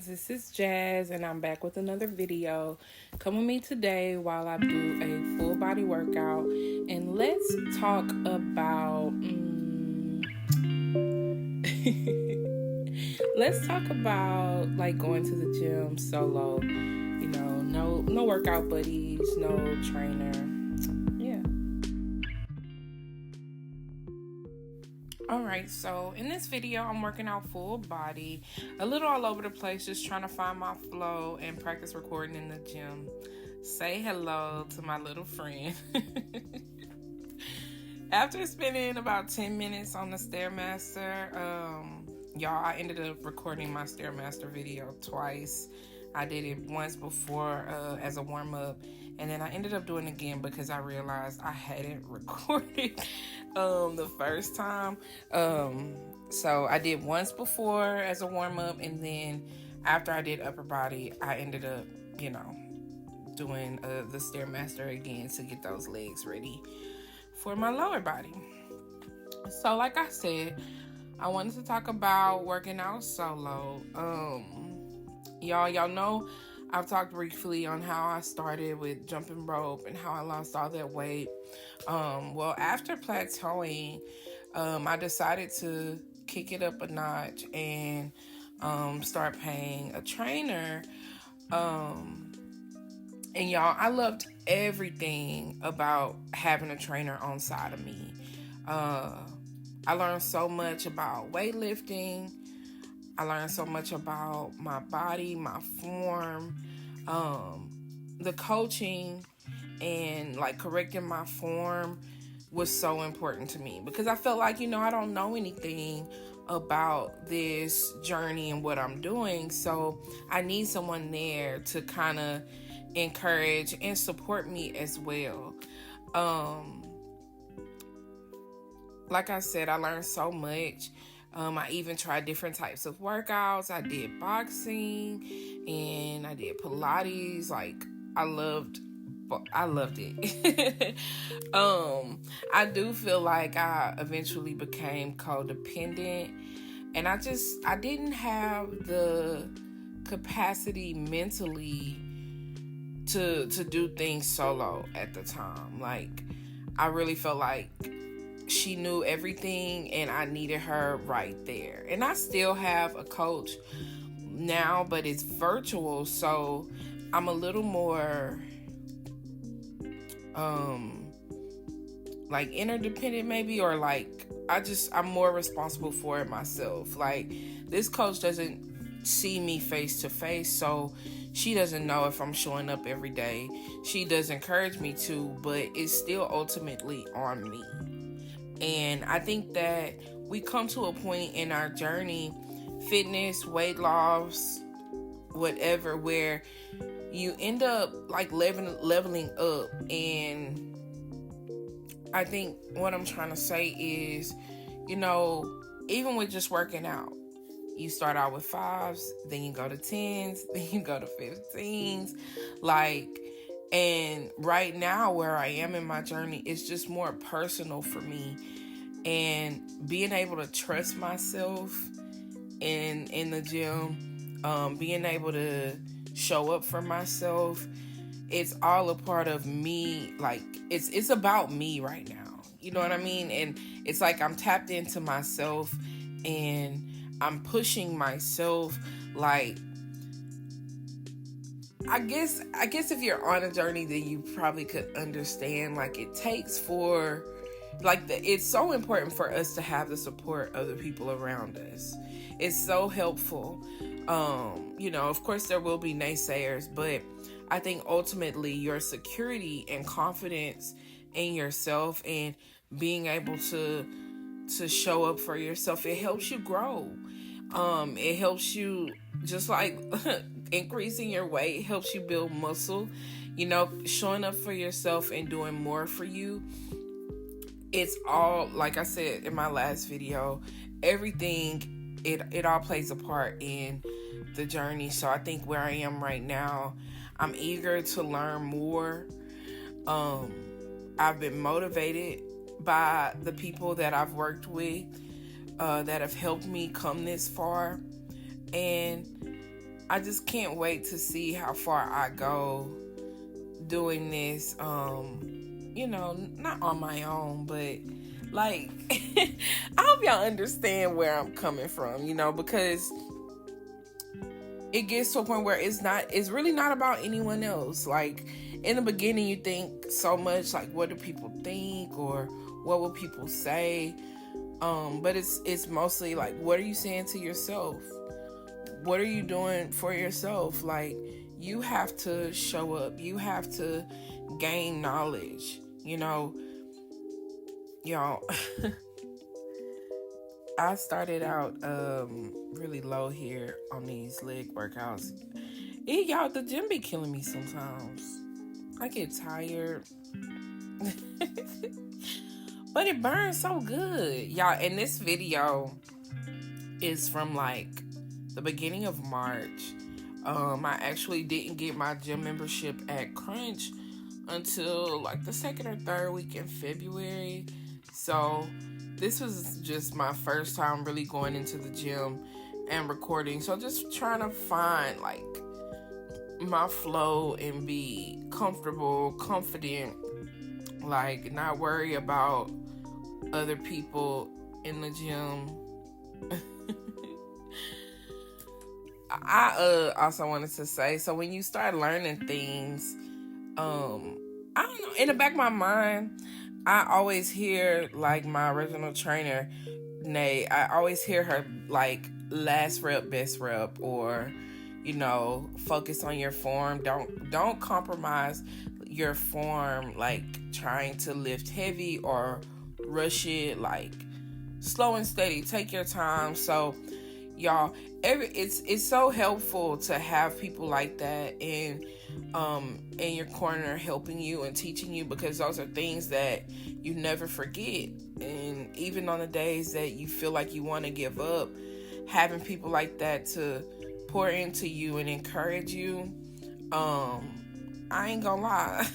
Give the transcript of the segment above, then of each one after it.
friends, this is Jazz and I'm back with another video. Come with me today while I do a full body workout, and let's talk about let's talk about like going to the gym solo. No workout buddies, no trainer. Alright, so in this video, I'm working out full body, a little all over the place, just trying to find my flow and practice recording in the gym. Say hello to my little friend. After spending about 10 minutes on the Stairmaster, y'all, I ended up recording my Stairmaster video twice. I did it once before as a warm-up, and then I ended up doing it again because I realized I hadn't recorded the first time. So I did once before as a warm-up, and then after I did upper body, I ended up, doing the Stairmaster again to get those legs ready for my lower body. So like I said, I wanted to talk about working out solo. Y'all know I've talked briefly on how I started with jumping rope and how I lost all that weight. Well, after plateauing, I decided to kick it up a notch and start paying a trainer. And y'all, I loved everything about having a trainer on side of me. I learned so much about weightlifting. I learned so much about my body, my form, the coaching, and like correcting my form was so important to me because I felt like, I don't know anything about this journey and what I'm doing. So I need someone there to kind of encourage and support me as well. Like I said, I learned so much. I even tried different types of workouts. I did boxing and I did Pilates. Like, I loved it. I do feel like I eventually became codependent, and I didn't have the capacity mentally to do things solo at the time. Like, I really felt like she knew everything and I needed her right there. And I still have a coach now, but it's virtual, so I'm a little more like interdependent maybe, or like I'm more responsible for it myself. Like, this coach doesn't see me face to face, so she doesn't know if I'm showing up every day. She does encourage me to, but it's still ultimately on me. And I think that we come to a point in our journey, fitness, weight loss, whatever, where you end up like leveling up. And I think what I'm trying to say is, even with just working out, you start out with 5s, then you go to 10s, then you go to 15s. And right now where I am in my journey, it's just more personal for me. And being able to trust myself in the gym, being able to show up for myself, it's all a part of me. Like, it's about me right now. You know what I mean? And it's like I'm tapped into myself and I'm pushing myself. Like, I guess if you're on a journey, then you probably could understand, like, it takes for, like, it's so important for us to have the support of the people around us. It's so helpful. Of course there will be naysayers, but I think ultimately your security and confidence in yourself and being able to show up for yourself, it helps you grow. It helps you, just like increasing your weight helps you build muscle. Showing up for yourself and doing more for you, it's all, like I said in my last video, everything, it all plays a part in the journey. So I think where I am right now, I'm eager to learn more. I've been motivated by the people that I've worked with, that have helped me come this far. And I just can't wait to see how far I go doing this. Not on my own, but like, I hope y'all understand where I'm coming from, because it gets to a point where it's really not about anyone else. Like, in the beginning, you think so much, like, what do people think, or what will people say? But it's mostly like, what are you saying to yourself? What are you doing for yourself? Like, you have to show up. You have to gain knowledge, y'all. I started out really low here on these leg workouts. Y'all, the gym be killing me sometimes. I get tired. But it burns so good. Y'all, and this video is from like the beginning of March. I actually didn't get my gym membership at Crunch until like the second or third week in February. So this was just my first time really going into the gym and recording. So just trying to find like my flow and be comfortable, confident, like not worry about other people in the gym. I also wanted to say, so when you start learning things, I don't know, in the back of my mind, I always hear like my original trainer, Nay, I always hear her like last rep, best rep, or focus on your form. Don't compromise your form, like trying to lift heavy or rush it. Like, slow and steady, take your time. So y'all, it's so helpful to have people like that in your corner, helping you and teaching you, because those are things that you never forget. And even on the days that you feel like you want to give up, having people like that to pour into you and encourage you, I ain't gonna lie.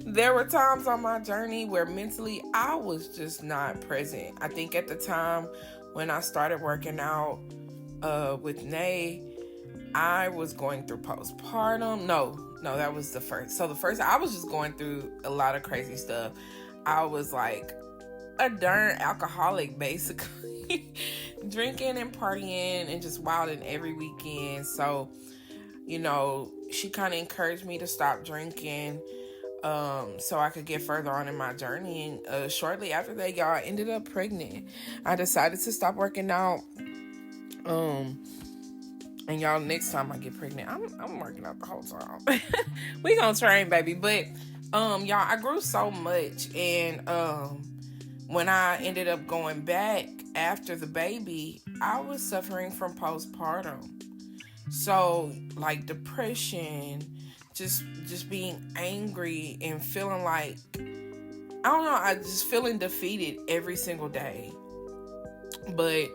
There were times on my journey where mentally I was just not present. I think at the time when I started working out with Nay, I was going through postpartum. No, that was the first. So the first, I was just going through a lot of crazy stuff. I was like a darn alcoholic, basically. Drinking and partying and just wilding every weekend. So, she kind of encouraged me to stop drinking so I could get further on in my journey. And shortly after that, y'all, I ended up pregnant. I decided to stop working out. And y'all, next time I get pregnant, I'm working out the whole time. We gonna train, baby. But y'all, I grew so much, and when I ended up going back after the baby, I was suffering from postpartum. So like depression, just being angry and feeling like, I don't know, I just feeling defeated every single day. But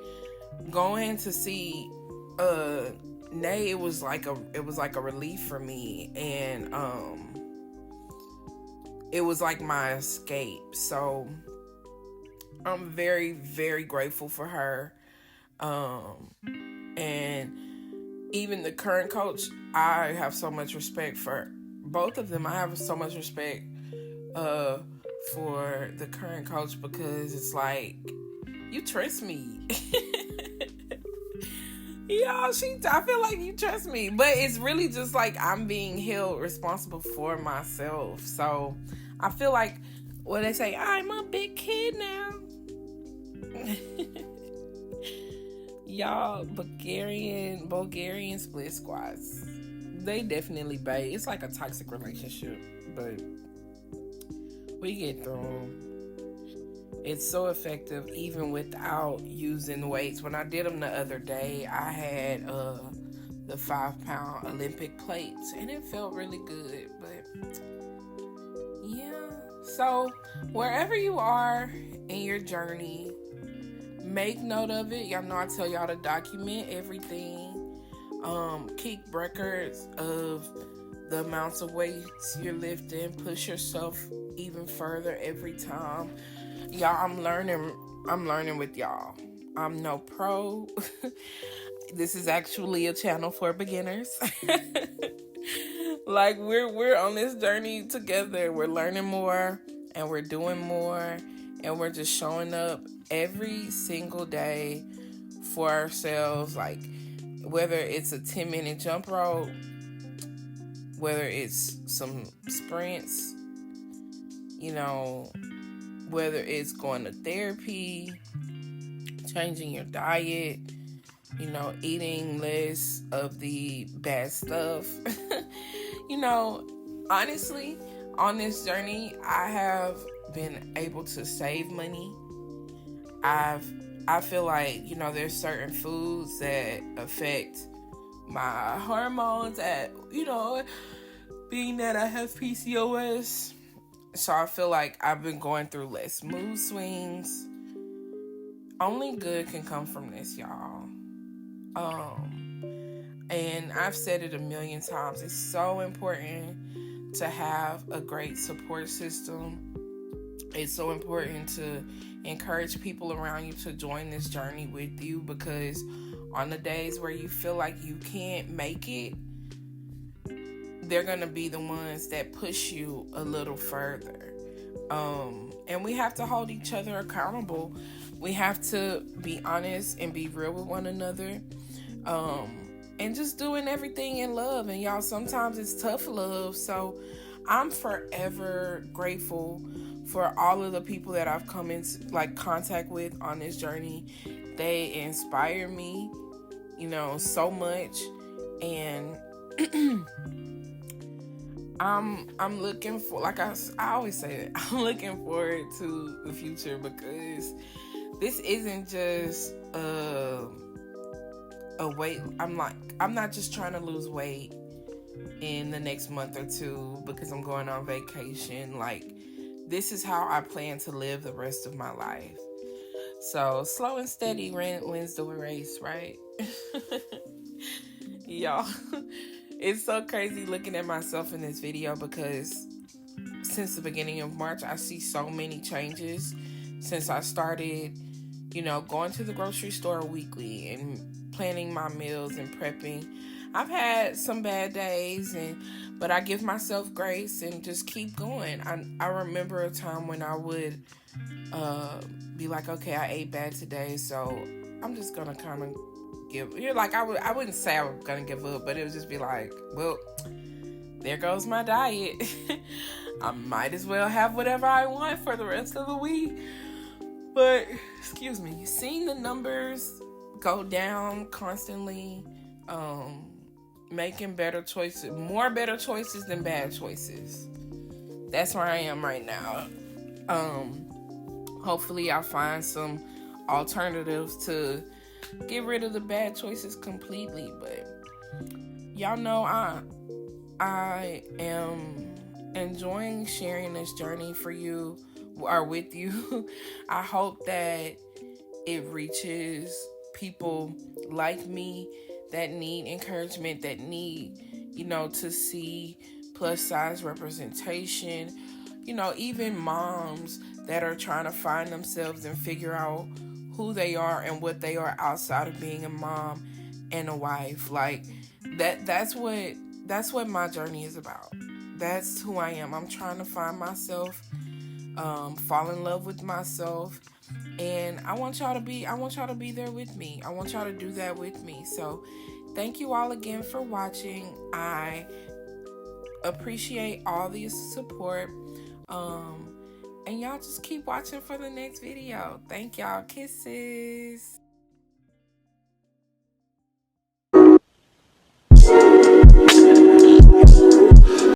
going to see Nay, it was like a relief for me, and it was like my escape. So I'm very, very grateful for her. And even the current coach, I have so much respect for both of them. I have so much respect for the current coach, because it's like, you trust me. Y'all, I feel like you trust me. But it's really just like I'm being held responsible for myself. So I feel like, what they say, I'm a big kid now. Y'all, Bulgarian split squats, they definitely bae. It's like a toxic relationship, but we get through them. It's so effective even without using weights. When I did them the other day, I had the 5-pound Olympic plates, and it felt really good. But yeah, so wherever you are in your journey, make note of it. Y'all know I tell y'all to document everything. Keep records of the amounts of weights you're lifting. Push yourself even further every time. Y'all, I'm learning with y'all. I'm no pro. This is actually a channel for beginners. Like we're on this journey together. We're learning more and we're doing more and we're just showing up every single day for ourselves. Like whether it's a 10-minute jump rope, whether it's some sprints, you know, whether it's going to therapy, changing your diet, you know, eating less of the bad stuff. You know, honestly, on this journey, I have been able to save money. I feel like, you know, there's certain foods that affect my hormones at, you know, being that I have PCOS. So I feel like I've been going through less mood swings. Only good can come from this, y'all. And I've said it a million times. It's so important to have a great support system. It's so important to encourage people around you to join this journey with you, because on the days where you feel like you can't make it, they're going to be the ones that push you a little further. And we have to hold each other accountable. We have to be honest and be real with one another. And just doing everything in love. And y'all, sometimes it's tough love. So I'm forever grateful for all of the people that I've come into contact with on this journey. They inspire me, you know, so much. And I'm looking for, like I always say that, I'm looking forward to the future, because this isn't just a weight. I'm not just trying to lose weight in the next month or two because I'm going on vacation. Like, this is how I plan to live the rest of my life. So slow and steady wins the race, right? Y'all, it's so crazy looking at myself in this video, because since the beginning of March, I see so many changes since I started, you know, going to the grocery store weekly and planning my meals and prepping. I've had some bad days, but I give myself grace and just keep going. I remember a time when I would be like, okay, I ate bad today, so I'm just gonna kind of I wouldn't say I was gonna give up, but it would just be like, well, there goes my diet. I might as well have whatever I want for the rest of the week. But excuse me, seeing the numbers go down constantly, making better choices, more better choices than bad choices. That's where I am right now. Hopefully I'll find some alternatives to get rid of the bad choices completely. But y'all know I am enjoying sharing this journey for you, or with you. I hope that it reaches people like me that need encouragement, that need, you know, to see plus size representation. You know, even moms that are trying to find themselves and figure out who they are and what they are outside of being a mom and a wife. Like that's what my journey is about. That's who I am. I'm trying to find myself, fall in love with myself, and I want y'all to be there with me. I want y'all to do that with me. So thank you all again for watching. I appreciate all the support. And y'all just keep watching for the next video. Thank y'all. Kisses.